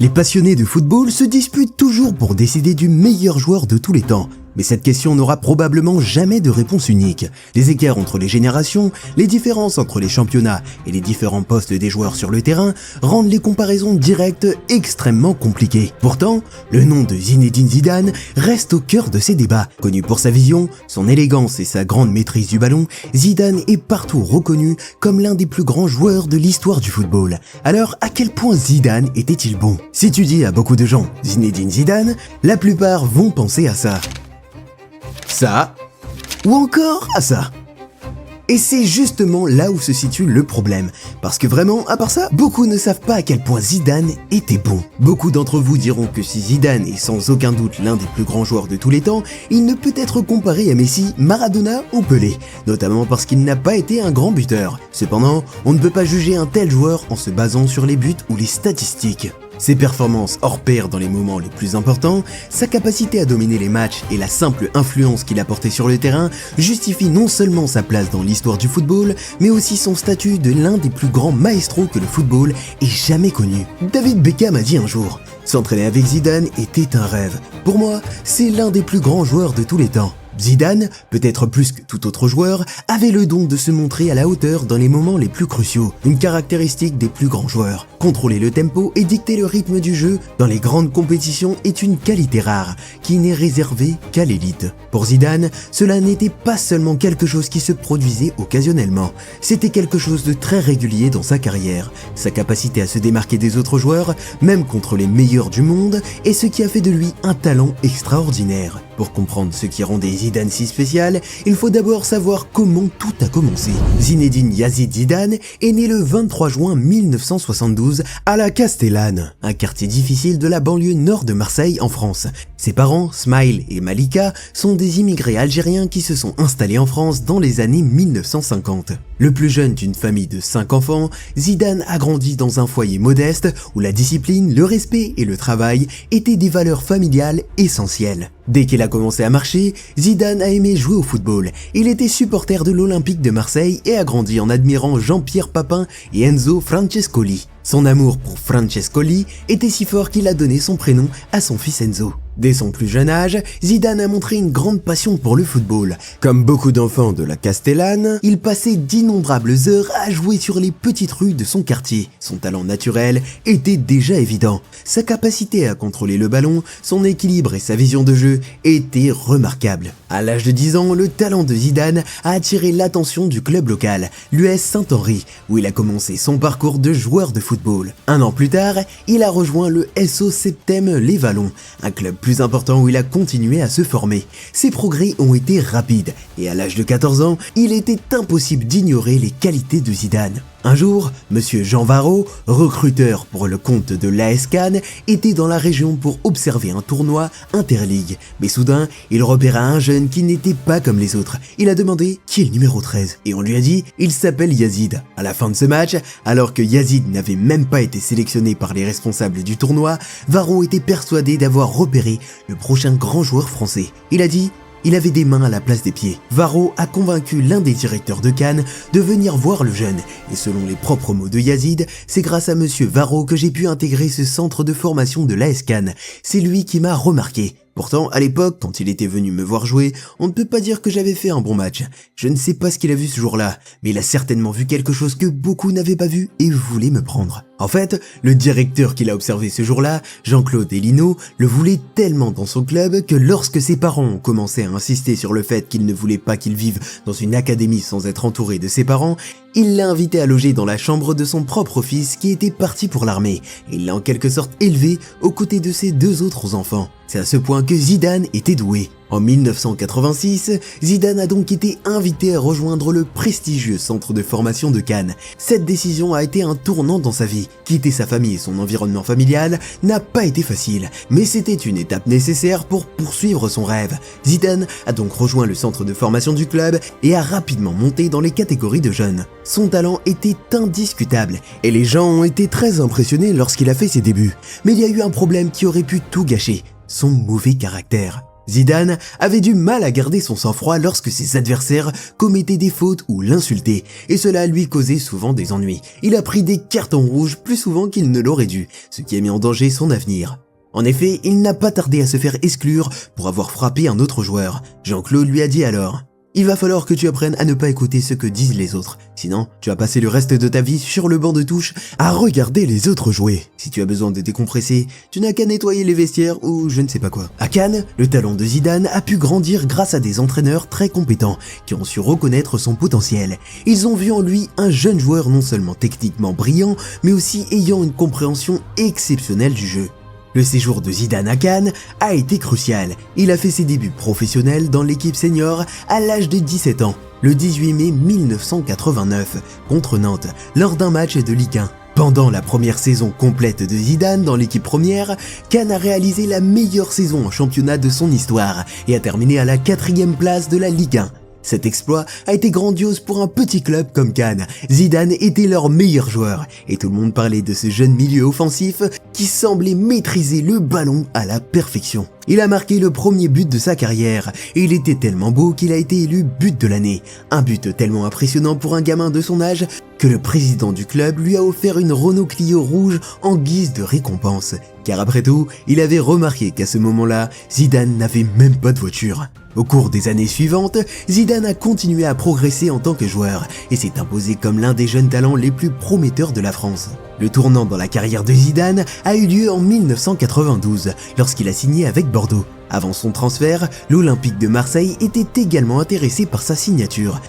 Les passionnés de football se disputent toujours pour décider du meilleur joueur de tous les temps. Mais cette question n'aura probablement jamais de réponse unique. Les écarts entre les générations, les différences entre les championnats et les différents postes des joueurs sur le terrain rendent les comparaisons directes extrêmement compliquées. Pourtant, le nom de Zinedine Zidane reste au cœur de ces débats. Connu pour sa vision, son élégance et sa grande maîtrise du ballon, Zidane est partout reconnu comme l'un des plus grands joueurs de l'histoire du football. Alors, à quel point Zidane était-il bon? Si tu dis à beaucoup de gens Zinedine Zidane, la plupart vont penser à ça. Ou encore à ça. Et c'est justement là où se situe le problème. Parce que vraiment, à part ça, beaucoup ne savent pas à quel point Zidane était bon. Beaucoup d'entre vous diront que si Zidane est sans aucun doute l'un des plus grands joueurs de tous les temps, il ne peut être comparé à Messi, Maradona ou Pelé, notamment parce qu'il n'a pas été un grand buteur. Cependant, on ne peut pas juger un tel joueur en se basant sur les buts ou les statistiques. Ses performances hors pair dans les moments les plus importants, sa capacité à dominer les matchs et la simple influence qu'il apportait sur le terrain justifient non seulement sa place dans l'histoire du football, mais aussi son statut de l'un des plus grands maestros que le football ait jamais connu. David Beckham a dit un jour « S'entraîner avec Zidane était un rêve. Pour moi, c'est l'un des plus grands joueurs de tous les temps. » Zidane, peut-être plus que tout autre joueur, avait le don de se montrer à la hauteur dans les moments les plus cruciaux, une caractéristique des plus grands joueurs. Contrôler le tempo et dicter le rythme du jeu dans les grandes compétitions est une qualité rare, qui n'est réservée qu'à l'élite. Pour Zidane, cela n'était pas seulement quelque chose qui se produisait occasionnellement, c'était quelque chose de très régulier dans sa carrière. Sa capacité à se démarquer des autres joueurs, même contre les meilleurs du monde, est ce qui a fait de lui un talent extraordinaire. Pour comprendre ce qui rendait Zidane si spécial, il faut d'abord savoir comment tout a commencé. Zinedine Yazid Zidane est né le 23 juin 1972 à la Castellane, un quartier difficile de la banlieue nord de Marseille en France. Ses parents, Smaïl et Malika, sont des immigrés algériens qui se sont installés en France dans les années 1950. Le plus jeune d'une famille de 5 enfants, Zidane a grandi dans un foyer modeste où la discipline, le respect et le travail étaient des valeurs familiales essentielles. Dès qu'il a commencé à marcher, Zidane a aimé jouer au football. Il était supporter de l'Olympique de Marseille et a grandi en admirant Jean-Pierre Papin et Enzo Francescoli. Son amour pour Francescoli était si fort qu'il a donné son prénom à son fils Enzo. Dès son plus jeune âge, Zidane a montré une grande passion pour le football. Comme beaucoup d'enfants de la Castellane, il passait d'innombrables heures à jouer sur les petites rues de son quartier. Son talent naturel était déjà évident. Sa capacité à contrôler le ballon, son équilibre et sa vision de jeu étaient remarquables. À l'âge de 10 ans, le talent de Zidane a attiré l'attention du club local, l'US Saint-Henri, où il a commencé son parcours de joueur de football. Un an plus tard, il a rejoint le SO Septem Les Vallons, un club plus important où il a continué à se former. Ses progrès ont été rapides et à l'âge de 14 ans, il était impossible d'ignorer les qualités de Zidane. Un jour, Monsieur Jean Varro, recruteur pour le compte de l'AS Cannes, était dans la région pour observer un tournoi interligue. Mais soudain, il repéra un jeune qui n'était pas comme les autres. Il a demandé qui est le numéro 13 et on lui a dit il s'appelle Yazid. À la fin de ce match, alors que Yazid n'avait même pas été sélectionné par les responsables du tournoi, Varro était persuadé d'avoir repéré le prochain grand joueur français. Il a dit il avait des mains à la place des pieds. Varro a convaincu l'un des directeurs de Cannes de venir voir le jeune. Et selon les propres mots de Yazid, c'est grâce à Monsieur Varro que j'ai pu intégrer ce centre de formation de l'AS Cannes. C'est lui qui m'a remarqué. Pourtant, à l'époque, quand il était venu me voir jouer, on ne peut pas dire que j'avais fait un bon match. Je ne sais pas ce qu'il a vu ce jour-là, mais il a certainement vu quelque chose que beaucoup n'avaient pas vu et voulait me prendre. En fait, le directeur qu'il a observé ce jour-là, Jean-Claude Elino, le voulait tellement dans son club que lorsque ses parents ont commencé à insister sur le fait qu'il ne voulait pas qu'il vive dans une académie sans être entouré de ses parents, il l'a invité à loger dans la chambre de son propre fils qui était parti pour l'armée. Il l'a en quelque sorte élevé aux côtés de ses 2 autres enfants. C'est à ce point que Zidane était doué. En 1986, Zidane a donc été invité à rejoindre le prestigieux centre de formation de Cannes. Cette décision a été un tournant dans sa vie. Quitter sa famille et son environnement familial n'a pas été facile, mais c'était une étape nécessaire pour poursuivre son rêve. Zidane a donc rejoint le centre de formation du club et a rapidement monté dans les catégories de jeunes. Son talent était indiscutable et les gens ont été très impressionnés lorsqu'il a fait ses débuts. Mais il y a eu un problème qui aurait pu tout gâcher. Son mauvais caractère. Zidane avait du mal à garder son sang-froid lorsque ses adversaires commettaient des fautes ou l'insultaient, et cela lui causait souvent des ennuis. Il a pris des cartons rouges plus souvent qu'il ne l'aurait dû, ce qui a mis en danger son avenir. En effet, il n'a pas tardé à se faire exclure pour avoir frappé un autre joueur. Jean-Claude lui a dit alors: il va falloir que tu apprennes à ne pas écouter ce que disent les autres. Sinon, tu vas passer le reste de ta vie sur le banc de touche à regarder les autres jouer. Si tu as besoin de décompresser, tu n'as qu'à nettoyer les vestiaires ou je ne sais pas quoi. À Cannes, le talent de Zidane a pu grandir grâce à des entraîneurs très compétents qui ont su reconnaître son potentiel. Ils ont vu en lui un jeune joueur non seulement techniquement brillant, mais aussi ayant une compréhension exceptionnelle du jeu. Le séjour de Zidane à Cannes a été crucial. Il a fait ses débuts professionnels dans l'équipe senior à l'âge de 17 ans, le 18 mai 1989, contre Nantes, lors d'un match de Ligue 1. Pendant la première saison complète de Zidane dans l'équipe première, Cannes a réalisé la meilleure saison en championnat de son histoire et a terminé à la 4e place de la Ligue 1. Cet exploit a été grandiose pour un petit club comme Cannes. Zidane était leur meilleur joueur et tout le monde parlait de ce jeune milieu offensif qui semblait maîtriser le ballon à la perfection. Il a marqué le premier but de sa carrière et il était tellement beau qu'il a été élu but de l'année. Un but tellement impressionnant pour un gamin de son âge que le président du club lui a offert une Renault Clio rouge en guise de récompense. Car après tout, il avait remarqué qu'à ce moment-là, Zidane n'avait même pas de voiture. Au cours des années suivantes, Zidane a continué à progresser en tant que joueur et s'est imposé comme l'un des jeunes talents les plus prometteurs de la France. Le tournant dans la carrière de Zidane a eu lieu en 1992 lorsqu'il a signé avec Bordeaux. Avant son transfert, l'Olympique de Marseille était également intéressé par sa signature,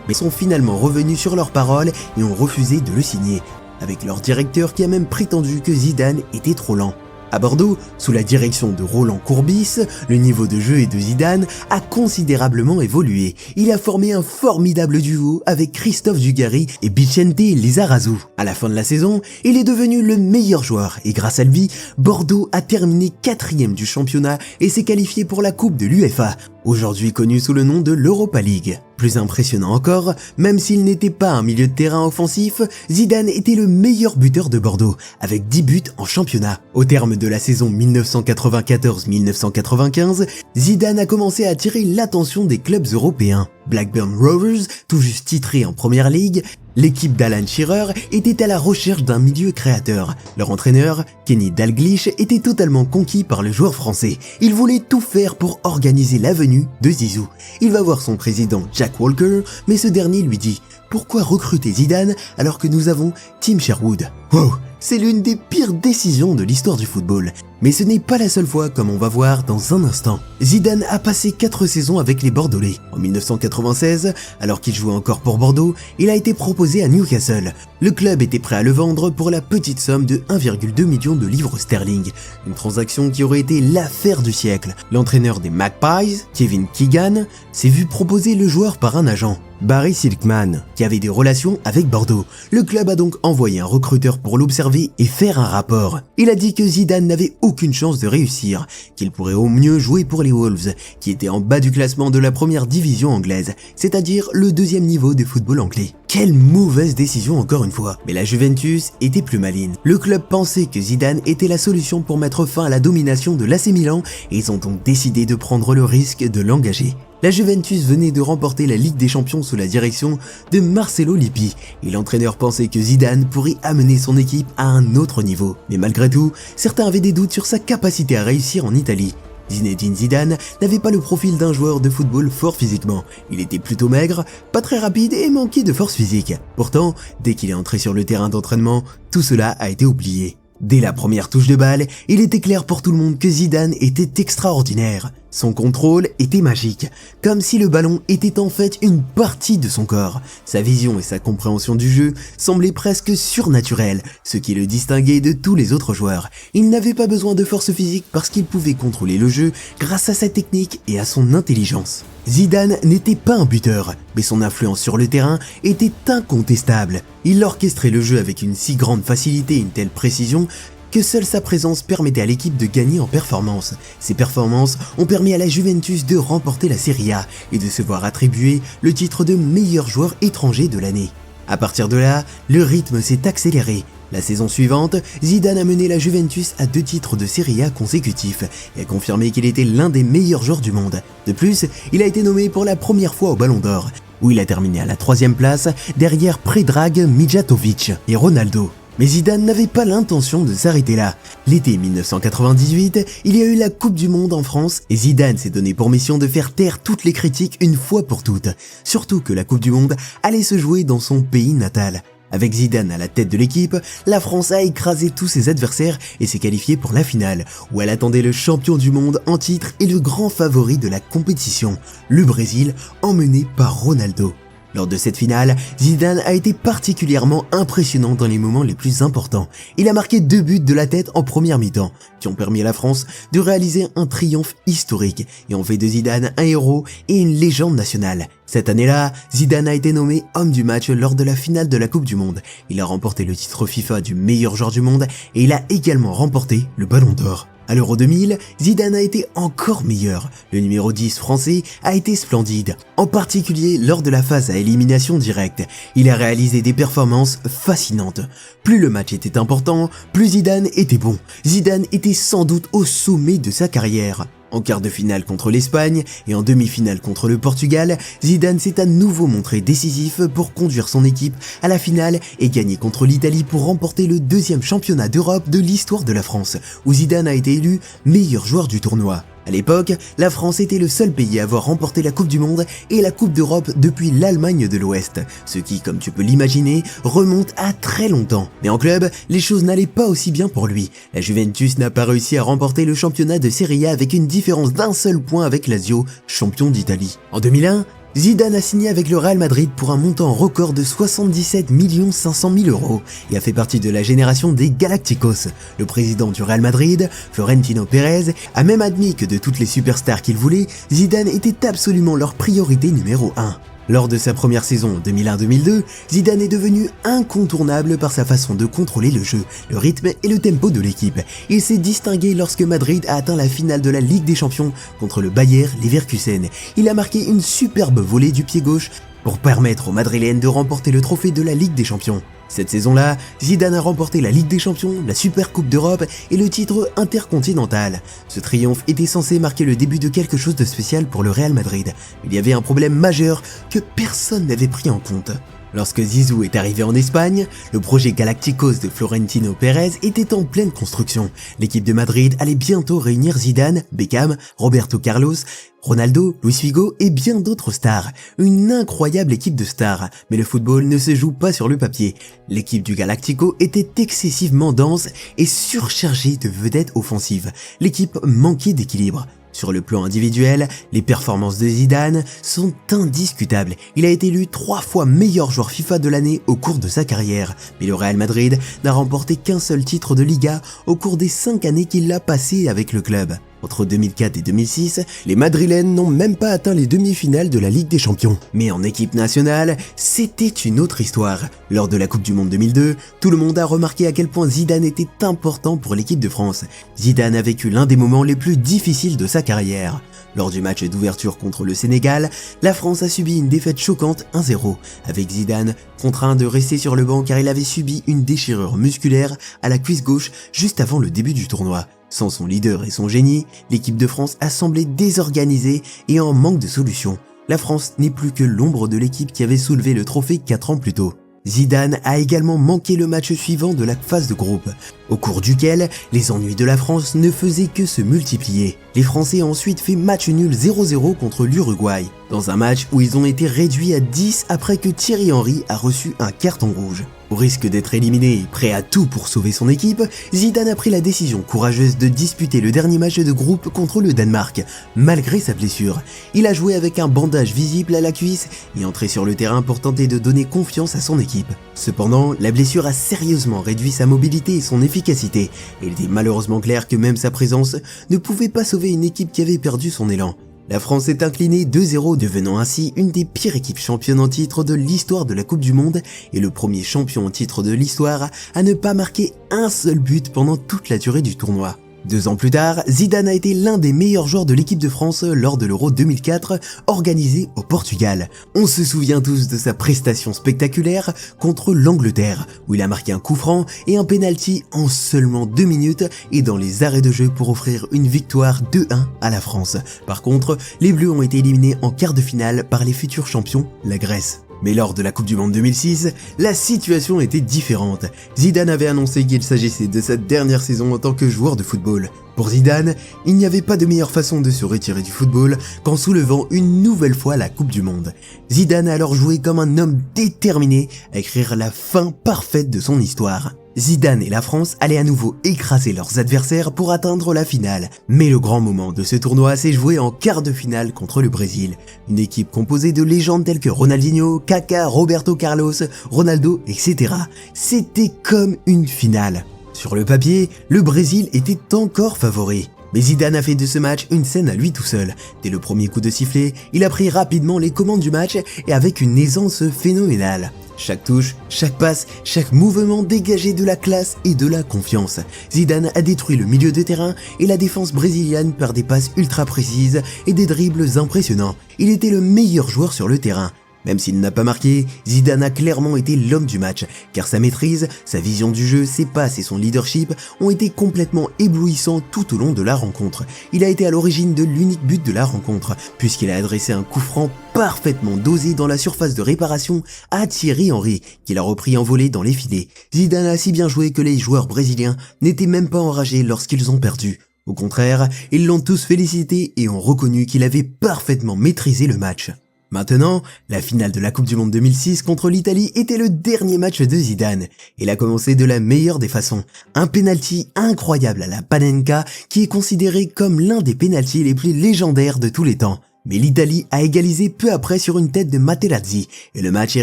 mais sont finalement revenus sur leurs paroles et ont refusé de le signer, avec leur directeur qui a même prétendu que Zidane était trop lent. À Bordeaux, sous la direction de Roland Courbis, le niveau de jeu de Zidane a considérablement évolué. Il a formé un formidable duo avec Christophe Dugarry et Vicente Lizarazu. À la fin de la saison, il est devenu le meilleur joueur et grâce à lui, Bordeaux a terminé 4e du championnat et s'est qualifié pour la Coupe de l'UEFA, aujourd'hui connue sous le nom de l'Europa League. Plus impressionnant encore, même s'il n'était pas un milieu de terrain offensif, Zidane était le meilleur buteur de Bordeaux, avec 10 buts en championnat. Au terme de la saison 1994-1995, Zidane a commencé à attirer l'attention des clubs européens. Blackburn Rovers, tout juste titré en Première Ligue, l'équipe d'Alan Shearer était à la recherche d'un milieu créateur. Leur entraîneur, Kenny Dalglish, était totalement conquis par le joueur français. Il voulait tout faire pour organiser la venue de Zizou. Il va voir son président Jack Walker, mais ce dernier lui dit « Pourquoi recruter Zidane alors que nous avons Tim Sherwood ?» Wow, c'est l'une des pires décisions de l'histoire du football. Mais ce n'est pas la seule fois, comme on va voir dans un instant. Zidane a passé 4 saisons avec les Bordelais. En 1996, alors qu'il jouait encore pour Bordeaux, il a été proposé à Newcastle. Le club était prêt à le vendre pour la petite somme de 1,2 million de livres sterling. Une transaction qui aurait été l'affaire du siècle. L'entraîneur des Magpies, Kevin Keegan, s'est vu proposer le joueur par un agent, Barry Silkman, qui avait des relations avec Bordeaux. Le club a donc envoyé un recruteur pour l'observer et faire un rapport. Il a dit que Zidane n'avait aucune chance de réussir, qu'il pourrait au mieux jouer pour les Wolves, qui étaient en bas du classement de la première division anglaise, c'est-à-dire le 2e niveau de football anglais. Quelle mauvaise décision encore une fois. Mais la Juventus était plus maligne. Le club pensait que Zidane était la solution pour mettre fin à la domination de l'AC Milan et ils ont donc décidé de prendre le risque de l'engager. La Juventus venait de remporter la Ligue des Champions sous la direction de Marcelo Lippi et l'entraîneur pensait que Zidane pourrait amener son équipe à un autre niveau. Mais malgré tout, certains avaient des doutes sur sa capacité à réussir en Italie. Zinedine Zidane n'avait pas le profil d'un joueur de football fort physiquement. Il était plutôt maigre, pas très rapide et manquait de force physique. Pourtant, dès qu'il est entré sur le terrain d'entraînement, tout cela a été oublié. Dès la première touche de balle, il était clair pour tout le monde que Zidane était extraordinaire. Son contrôle était magique, comme si le ballon était en fait une partie de son corps. Sa vision et sa compréhension du jeu semblaient presque surnaturelles, ce qui le distinguait de tous les autres joueurs. Il n'avait pas besoin de force physique parce qu'il pouvait contrôler le jeu grâce à sa technique et à son intelligence. Zidane n'était pas un buteur, mais son influence sur le terrain était incontestable. Il orchestrait le jeu avec une si grande facilité et une telle précision que seule sa présence permettait à l'équipe de gagner en performance. Ces performances ont permis à la Juventus de remporter la Serie A et de se voir attribuer le titre de meilleur joueur étranger de l'année. À partir de là, le rythme s'est accéléré. La saison suivante, Zidane a mené la Juventus à 2 titres de Serie A consécutifs et a confirmé qu'il était l'un des meilleurs joueurs du monde. De plus, il a été nommé pour la première fois au Ballon d'Or, où il a terminé à la 3e place derrière Predrag, Mijatovic et Ronaldo. Mais Zidane n'avait pas l'intention de s'arrêter là. L'été 1998, il y a eu la Coupe du Monde en France et Zidane s'est donné pour mission de faire taire toutes les critiques une fois pour toutes. Surtout que la Coupe du Monde allait se jouer dans son pays natal. Avec Zidane à la tête de l'équipe, la France a écrasé tous ses adversaires et s'est qualifiée pour la finale, où elle attendait le champion du monde en titre et le grand favori de la compétition, le Brésil, emmené par Ronaldo. Lors de cette finale, Zidane a été particulièrement impressionnant dans les moments les plus importants. Il a marqué 2 buts de la tête en première mi-temps, qui ont permis à la France de réaliser un triomphe historique et ont fait de Zidane un héros et une légende nationale. Cette année-là, Zidane a été nommé homme du match lors de la finale de la Coupe du Monde. Il a remporté le titre FIFA du meilleur joueur du monde et il a également remporté le Ballon d'Or. À l'Euro 2000, Zidane a été encore meilleur. Le numéro 10 français a été splendide, en particulier lors de la phase à élimination directe. Il a réalisé des performances fascinantes. Plus le match était important, plus Zidane était bon. Zidane était sans doute au sommet de sa carrière. En quart de finale contre l'Espagne et en demi-finale contre le Portugal, Zidane s'est à nouveau montré décisif pour conduire son équipe à la finale et gagner contre l'Italie pour remporter le 2e championnat d'Europe de l'histoire de la France, où Zidane a été élu meilleur joueur du tournoi. À l'époque, la France était le seul pays à avoir remporté la Coupe du Monde et la Coupe d'Europe depuis l'Allemagne de l'Ouest, ce qui, comme tu peux l'imaginer, remonte à très longtemps. Mais en club, les choses n'allaient pas aussi bien pour lui. La Juventus n'a pas réussi à remporter le championnat de Serie A avec une différence d'1 seul point avec Lazio, champion d'Italie. En 2001, Zidane a signé avec le Real Madrid pour un montant record de 77 500 000 € et a fait partie de la génération des Galacticos. Le président du Real Madrid, Florentino Pérez, a même admis que de toutes les superstars qu'il voulait, Zidane était absolument leur priorité numéro 1. Lors de sa première saison 2001-2002, Zidane est devenu incontournable par sa façon de contrôler le jeu, le rythme et le tempo de l'équipe. Il s'est distingué lorsque Madrid a atteint la finale de la Ligue des Champions contre le Bayer Leverkusen. Il a marqué une superbe volée du pied gauche pour permettre aux Madrilènes de remporter le trophée de la Ligue des Champions. Cette saison-là, Zidane a remporté la Ligue des Champions, la Super Coupe d'Europe et le titre intercontinental. Ce triomphe était censé marquer le début de quelque chose de spécial pour le Real Madrid. Il y avait un problème majeur que personne n'avait pris en compte. Lorsque Zizou est arrivé en Espagne, le projet Galacticos de Florentino Pérez était en pleine construction. L'équipe de Madrid allait bientôt réunir Zidane, Beckham, Roberto Carlos, Ronaldo, Luis Figo et bien d'autres stars. Une incroyable équipe de stars, mais le football ne se joue pas sur le papier. L'équipe du Galactico était excessivement dense et surchargée de vedettes offensives. L'équipe manquait d'équilibre. Sur le plan individuel, les performances de Zidane sont indiscutables. Il a été élu 3 fois meilleur joueur FIFA de l'année au cours de sa carrière. Mais le Real Madrid n'a remporté qu'un seul titre de Liga au cours des 5 années qu'il a passées avec le club. Entre 2004 et 2006, les Madrilènes n'ont même pas atteint les demi-finales de la Ligue des Champions. Mais en équipe nationale, c'était une autre histoire. Lors de la Coupe du Monde 2002, tout le monde a remarqué à quel point Zidane était important pour l'équipe de France. Zidane a vécu l'un des moments les plus difficiles de sa carrière. Lors du match d'ouverture contre le Sénégal, la France a subi une défaite choquante 1-0, avec Zidane contraint de rester sur le banc car il avait subi une déchirure musculaire à la cuisse gauche juste avant le début du tournoi. Sans son leader et son génie, l'équipe de France a semblé désorganisée et en manque de solution. La France n'est plus que l'ombre de l'équipe qui avait soulevé le trophée 4 ans plus tôt. Zidane a également manqué le match suivant de la phase de groupe, au cours duquel les ennuis de la France ne faisaient que se multiplier. Les Français ont ensuite fait match nul 0-0 contre l'Uruguay, dans un match où ils ont été réduits à 10 après que Thierry Henry a reçu un carton rouge. Au risque d'être éliminé et prêt à tout pour sauver son équipe, Zidane a pris la décision courageuse de disputer le dernier match de groupe contre le Danemark, malgré sa blessure. Il a joué avec un bandage visible à la cuisse et entré sur le terrain pour tenter de donner confiance à son équipe. Cependant, la blessure a sérieusement réduit sa mobilité et son efficacité, et il était malheureusement clair que même sa présence ne pouvait pas sauver une équipe qui avait perdu son élan. La France est inclinée 2-0, devenant ainsi une des pires équipes championnes en titre de l'histoire de la Coupe du Monde et le premier champion en titre de l'histoire à ne pas marquer un seul but pendant toute la durée du tournoi. 2 ans plus tard, Zidane a été l'un des meilleurs joueurs de l'équipe de France lors de l'Euro 2004 organisé au Portugal. On se souvient tous de sa prestation spectaculaire contre l'Angleterre, où il a marqué un coup franc et un penalty en seulement 2 minutes et dans les arrêts de jeu pour offrir une victoire 2-1 à la France. Par contre, les Bleus ont été éliminés en quart de finale par les futurs champions, la Grèce. Mais lors de la Coupe du Monde 2006, la situation était différente. Zidane avait annoncé qu'il s'agissait de sa dernière saison en tant que joueur de football. Pour Zidane, il n'y avait pas de meilleure façon de se retirer du football qu'en soulevant une nouvelle fois la Coupe du Monde. Zidane a alors joué comme un homme déterminé à écrire la fin parfaite de son histoire. Zidane et la France allaient à nouveau écraser leurs adversaires pour atteindre la finale. Mais le grand moment de ce tournoi s'est joué en quart de finale contre le Brésil. Une équipe composée de légendes telles que Ronaldinho, Kaká, Roberto Carlos, Ronaldo, etc. C'était comme une finale. Sur le papier, le Brésil était encore favori. Mais Zidane a fait de ce match une scène à lui tout seul. Dès le premier coup de sifflet, il a pris rapidement les commandes du match et avec une aisance phénoménale. Chaque touche, chaque passe, chaque mouvement dégageait de la classe et de la confiance. Zidane a détruit le milieu de terrain et la défense brésilienne par des passes ultra précises et des dribbles impressionnants. Il était le meilleur joueur sur le terrain. Même s'il n'a pas marqué, Zidane a clairement été l'homme du match, car sa maîtrise, sa vision du jeu, ses passes et son leadership ont été complètement éblouissants tout au long de la rencontre. Il a été à l'origine de l'unique but de la rencontre, puisqu'il a adressé un coup franc parfaitement dosé dans la surface de réparation à Thierry Henry, qui l'a repris en volée dans les filets. Zidane a si bien joué que les joueurs brésiliens n'étaient même pas enragés lorsqu'ils ont perdu. Au contraire, ils l'ont tous félicité et ont reconnu qu'il avait parfaitement maîtrisé le match. Maintenant, la finale de la Coupe du Monde 2006 contre l'Italie était le dernier match de Zidane. Il a commencé de la meilleure des façons. Un penalty incroyable à la Panenka qui est considéré comme l'un des penaltys les plus légendaires de tous les temps. Mais l'Italie a égalisé peu après sur une tête de Materazzi et le match est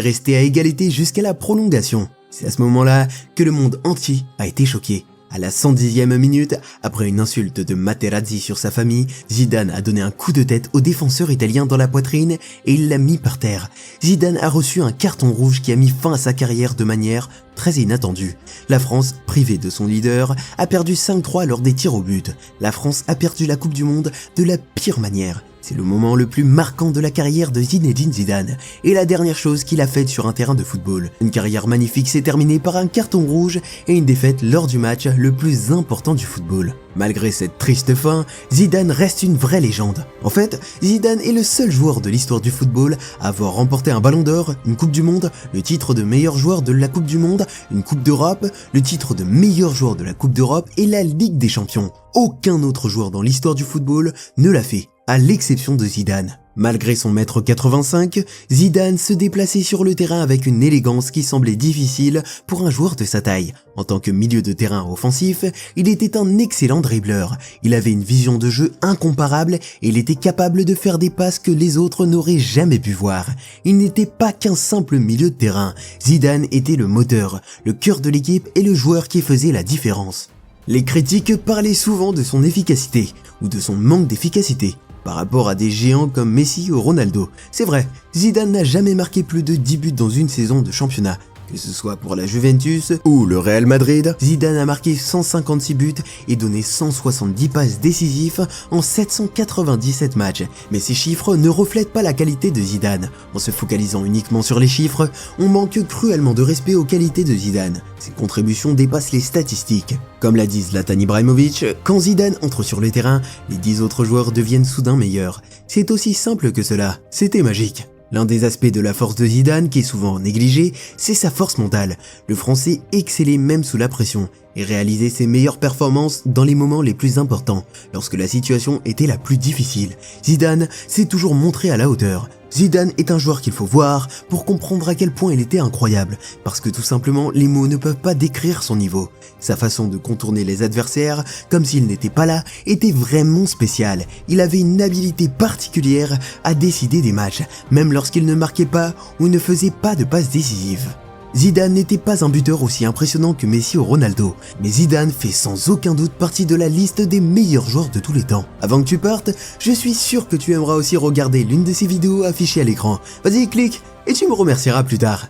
resté à égalité jusqu'à la prolongation. C'est à ce moment-là que le monde entier a été choqué. À la 110e minute, après une insulte de Materazzi sur sa famille, Zidane a donné un coup de tête au défenseur italien dans la poitrine et il l'a mis par terre. Zidane a reçu un carton rouge qui a mis fin à sa carrière de manière très inattendue. La France, privée de son leader, a perdu 5-3 lors des tirs au but. La France a perdu la Coupe du Monde de la pire manière. C'est le moment le plus marquant de la carrière de Zinedine Zidane et la dernière chose qu'il a faite sur un terrain de football. Une carrière magnifique s'est terminée par un carton rouge et une défaite lors du match le plus important du football. Malgré cette triste fin, Zidane reste une vraie légende. En fait, Zidane est le seul joueur de l'histoire du football à avoir remporté un ballon d'or, une Coupe du Monde, le titre de meilleur joueur de la Coupe du Monde, une Coupe d'Europe, le titre de meilleur joueur de la Coupe d'Europe et la Ligue des Champions. Aucun autre joueur dans l'histoire du football ne l'a fait, à l'exception de Zidane. Malgré son mètre 85, Zidane se déplaçait sur le terrain avec une élégance qui semblait difficile pour un joueur de sa taille. En tant que milieu de terrain offensif, il était un excellent dribbleur. Il avait une vision de jeu incomparable et il était capable de faire des passes que les autres n'auraient jamais pu voir. Il n'était pas qu'un simple milieu de terrain. Zidane était le moteur, le cœur de l'équipe et le joueur qui faisait la différence. Les critiques parlaient souvent de son efficacité ou de son manque d'efficacité par rapport à des géants comme Messi ou Ronaldo. C'est vrai, Zidane n'a jamais marqué plus de 10 buts dans une saison de championnat. Que ce soit pour la Juventus ou le Real Madrid, Zidane a marqué 156 buts et donné 170 passes décisives en 797 matchs. Mais ces chiffres ne reflètent pas la qualité de Zidane. En se focalisant uniquement sur les chiffres, on manque cruellement de respect aux qualités de Zidane. Ses contributions dépassent les statistiques. Comme l'a dit Zlatan Ibrahimovic, quand Zidane entre sur le terrain, les 10 autres joueurs deviennent soudain meilleurs. C'est aussi simple que cela, c'était magique. L'un des aspects de la force de Zidane qui est souvent négligé, c'est sa force mentale. Le Français excellait même sous la pression et réalisait ses meilleures performances dans les moments les plus importants, lorsque la situation était la plus difficile. Zidane s'est toujours montré à la hauteur. Zidane est un joueur qu'il faut voir pour comprendre à quel point il était incroyable, parce que tout simplement les mots ne peuvent pas décrire son niveau. Sa façon de contourner les adversaires, comme s'ils n'étaient pas là, était vraiment spéciale. Il avait une habilité particulière à décider des matchs, même lorsqu'il ne marquait pas ou ne faisait pas de passes décisives. Zidane n'était pas un buteur aussi impressionnant que Messi ou Ronaldo, mais Zidane fait sans aucun doute partie de la liste des meilleurs joueurs de tous les temps. Avant que tu partes, je suis sûr que tu aimeras aussi regarder l'une de ces vidéos affichées à l'écran. Vas-y, clique et tu me remercieras plus tard.